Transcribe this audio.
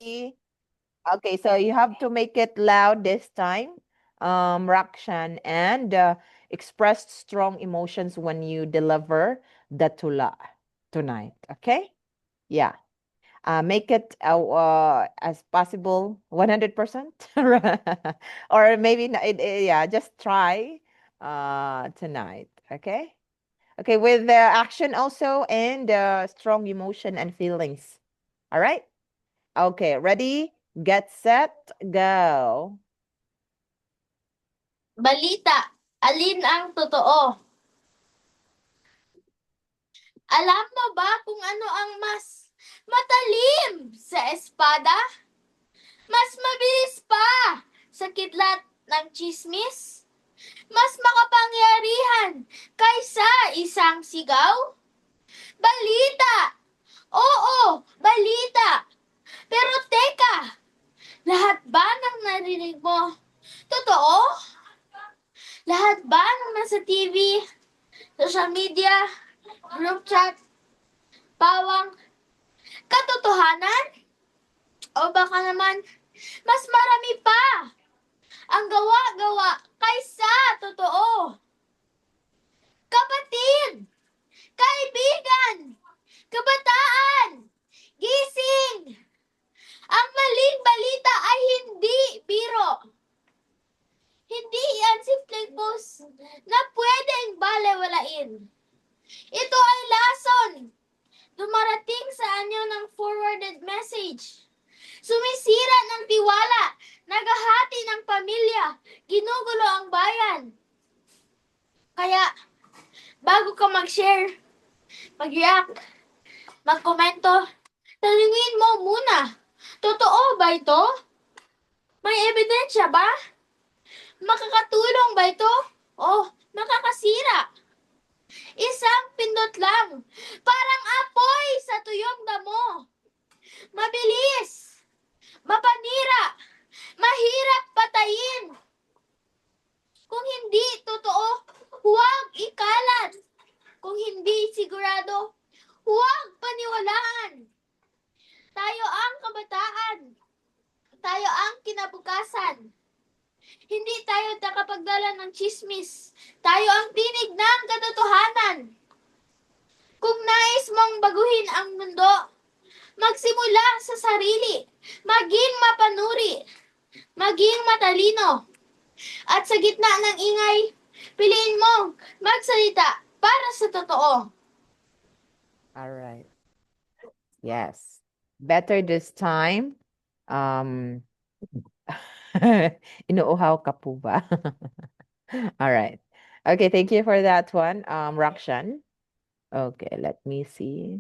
Okay, so you have to make it loud this time, Rakshan, and express strong emotions when you deliver the tula tonight. Okay? Yeah. Make it as possible 100%. Or maybe yeah, just try tonight. Okay? Okay, with the action also and strong emotion and feelings. All right? Okay, ready, get set, go. Balita, alin ang totoo? Alam mo ba kung ano ang mas matalim sa espada? Mas mabilis pa sa kidlat ng chismis? Mas makapangyarihan kaysa isang sigaw? Balita! Oo, balita! Pero teka, lahat ba ng narinig mo? Totoo? Lahat ba ng nasa TV, social media, group chat, pawang, katotohanan? O baka naman, mas marami pa ang gawa-gawa kaysa totoo. Kapatid, kaibigan, kabataan, gising! Ang maling balita ay hindi biro. Hindi yan simpleng post na pwedeng balewalain. Ito ay lason. Dumarating sa anyo ng forwarded message. Sumisira ng tiwala, naghahati ng pamilya, ginugulo ang bayan. Kaya, bago ka mag-share, mag-react, mag-komento, tanungin mo muna, totoo ba ito? May ebidensya ba? Makakatulong ba ito? O makakasira? Isang pindot lang, parang apoy sa tuyong damo. Mabilis, mapanira, mahirap patayin. Kung hindi totoo, huwag ikalat. Kung hindi sigurado, huwag paniwalaan. Tayo ang kabataan. Tayo ang kinabukasan. Hindi tayo nakapagdala ng chismis. Tayo ang tinig ng katotohanan. Kung nais mong baguhin ang mundo, magsimula sa sarili. Maging mapanuri. Maging matalino. At sa gitna ng ingay, piliin mong magsalita para sa totoo. All right. Yes. Better this time. Um, inuuhaw ka po ba? All right. Okay, thank you for that one, Rakshan. Okay, let me see.